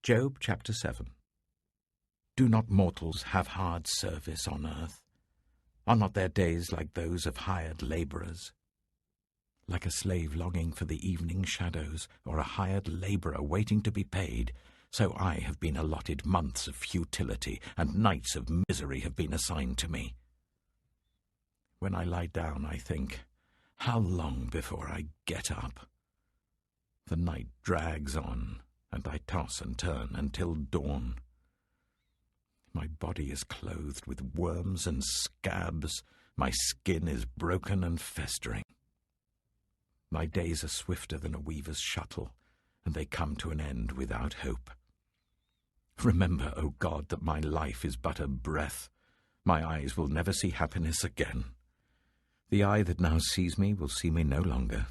Job chapter 7. Do not mortals have hard service on earth? Are not their days like those of hired labourers? Like a slave longing for the evening shadows, or a hired labourer waiting to be paid, so I have been allotted months of futility, and nights of misery have been assigned to me. When I lie down, I think, how long before I get up? The night drags on, and I toss and turn until dawn. My body is clothed with worms and scabs. My skin is broken and festering. My days are swifter than a weaver's shuttle, and they come to an end without hope. Remember, O God, that my life is but a breath. My eyes will never see happiness again. The eye that now sees me will see me no longer.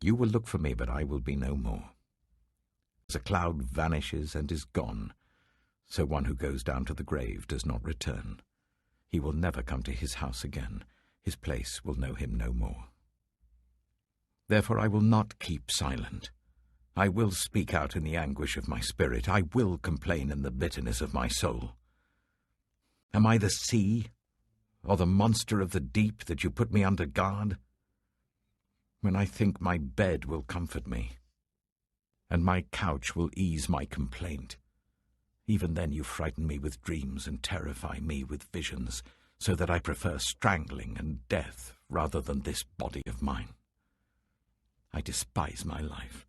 You will look for me, but I will be no more. As a cloud vanishes and is gone, so one who goes down to the grave does not return. He will never come to his house again. His place will know him no more. Therefore I will not keep silent. I will speak out in the anguish of my spirit. I will complain in the bitterness of my soul. Am I the sea, or the monster of the deep, that you put me under guard? When I think my bed will comfort me, and my couch will ease my complaint, even then you frighten me with dreams and terrify me with visions, so that I prefer strangling and death rather than this body of mine. I despise my life.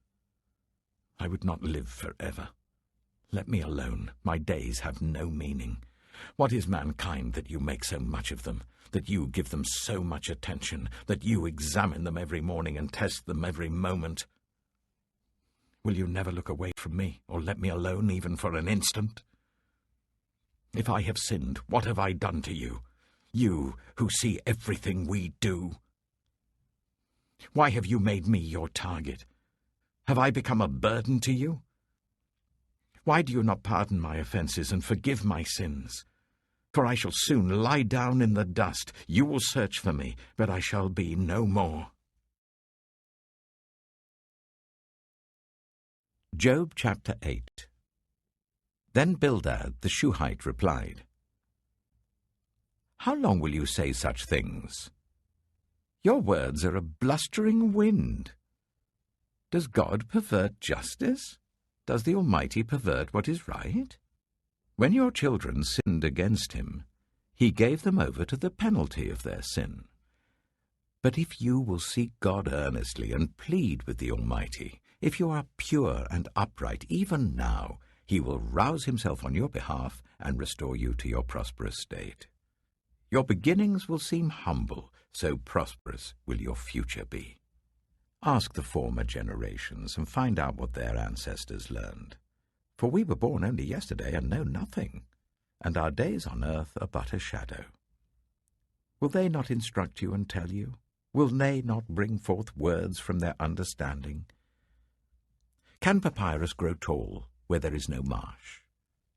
I would not live forever. Let me alone. My days have no meaning. What is mankind that you make so much of them, that you give them so much attention, that you examine them every morning and test them every moment? Will you never look away from me, or let me alone even for an instant? If I have sinned, what have I done to you? You who see everything we do. Why have you made me your target? Have I become a burden to you? Why do you not pardon my offences and forgive my sins? For I shall soon lie down in the dust. You will search for me, but I shall be no more. Job chapter 8. Then Bildad the Shuhite replied, How long will you say such things? Your words are a blustering wind. Does God pervert justice? Does the Almighty pervert what is right? When your children sinned against him, he gave them over to the penalty of their sin. But if you will seek God earnestly and plead with the Almighty, if you are pure and upright, even now, he will rouse himself on your behalf and restore you to your prosperous state. Your beginnings will seem humble, so prosperous will your future be. Ask the former generations and find out what their ancestors learned. For we were born only yesterday and know nothing, and our days on earth are but a shadow. Will they not instruct you and tell you? Will they not bring forth words from their understanding? Can papyrus grow tall where there is no marsh?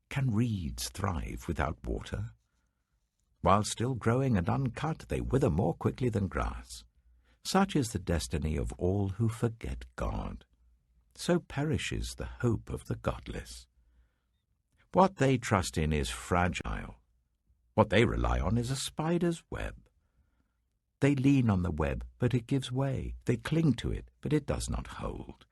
Can reeds thrive without water? While still growing and uncut, they wither more quickly than grass. Such is the destiny of all who forget God. So perishes the hope of the godless. What they trust in is fragile. What they rely on is a spider's web. They lean on the web, but it gives way. They cling to it, but it does not hold.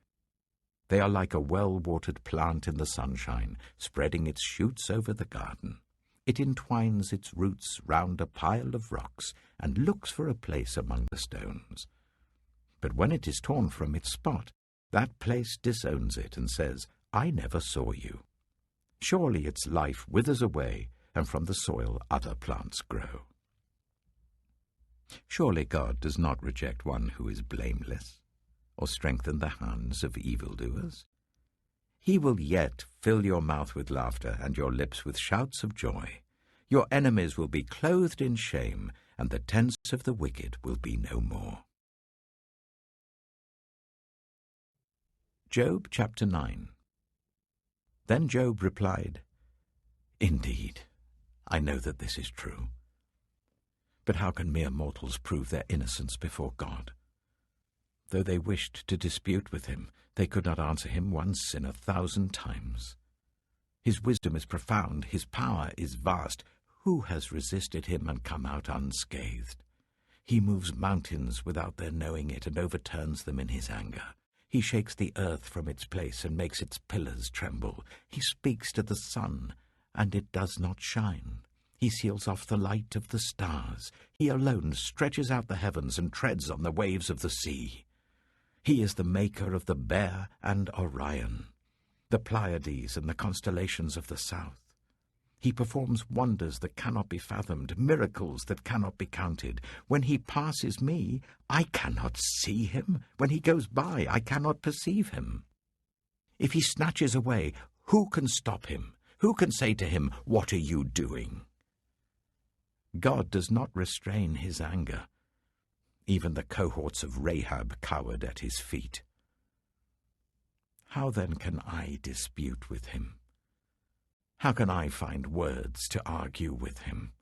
They are like a well-watered plant in the sunshine, spreading its shoots over the garden. It entwines its roots round a pile of rocks and looks for a place among the stones. But when it is torn from its spot, that place disowns it and says, I never saw you. Surely its life withers away, and from the soil other plants grow. Surely God does not reject one who is blameless, or strengthen the hands of evildoers. He will yet fill your mouth with laughter and your lips with shouts of joy. Your enemies will be clothed in shame, and the tents of the wicked will be no more. Job chapter 9. Then Job replied, Indeed, I know that this is true. But how can mere mortals prove their innocence before God? Though they wished to dispute with him, they could not answer him one sin 1,000 times. His wisdom is profound, his power is vast. Who has resisted him and come out unscathed? He moves mountains without their knowing it and overturns them in his anger. He shakes the earth from its place and makes its pillars tremble. He speaks to the sun, and it does not shine. He seals off the light of the stars. He alone stretches out the heavens and treads on the waves of the sea. He is the maker of the Bear and Orion, the Pleiades and the constellations of the south. He performs wonders that cannot be fathomed, miracles that cannot be counted. When he passes me, I cannot see him. When he goes by, I cannot perceive him. If he snatches away, who can stop him? Who can say to him, "What are you doing?" God does not restrain his anger. Even the cohorts of Rahab cowered at his feet. How then can I dispute with him? How can I find words to argue with him?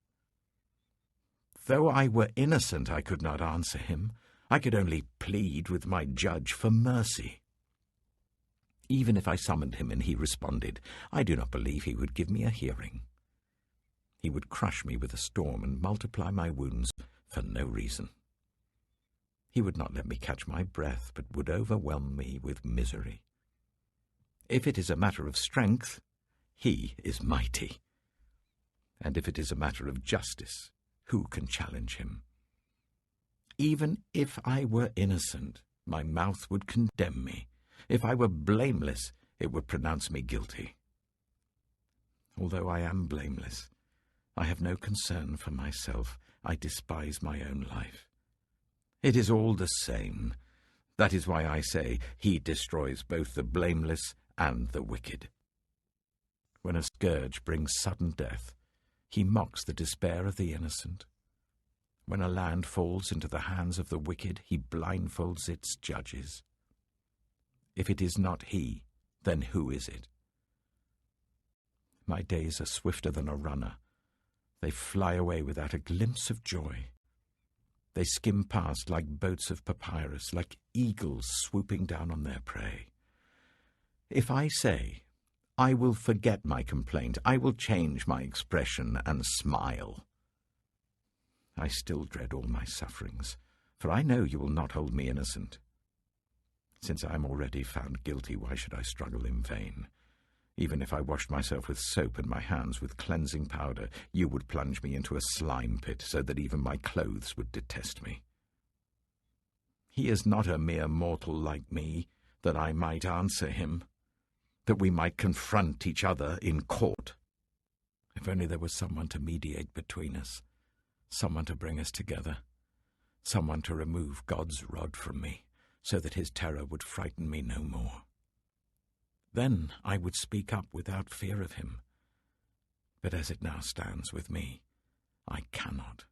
Though I were innocent, I could not answer him. I could only plead with my judge for mercy. Even if I summoned him and he responded, I do not believe he would give me a hearing. He would crush me with a storm and multiply my wounds for no reason. He would not let me catch my breath, but would overwhelm me with misery. If it is a matter of strength, he is mighty. And if it is a matter of justice, who can challenge him? Even if I were innocent, my mouth would condemn me. If I were blameless, it would pronounce me guilty. Although I am blameless, I have no concern for myself. I despise my own life. It is all the same. That is why I say he destroys both the blameless and the wicked. When a scourge brings sudden death, he mocks the despair of the innocent. When a land falls into the hands of the wicked, he blindfolds its judges. If it is not he, then who is it? My days are swifter than a runner. They fly away without a glimpse of joy. They skim past like boats of papyrus, like eagles swooping down on their prey. If I say, I will forget my complaint, I will change my expression and smile, I still dread all my sufferings, for I know you will not hold me innocent. Since I am already found guilty, why should I struggle in vain? Even if I washed myself with soap and my hands with cleansing powder, you would plunge me into a slime pit so that even my clothes would detest me. He is not a mere mortal like me, that I might answer him, that we might confront each other in court. If only there was someone to mediate between us, someone to bring us together, someone to remove God's rod from me, so that his terror would frighten me no more. Then I would speak up without fear of him. But as it now stands with me, I cannot.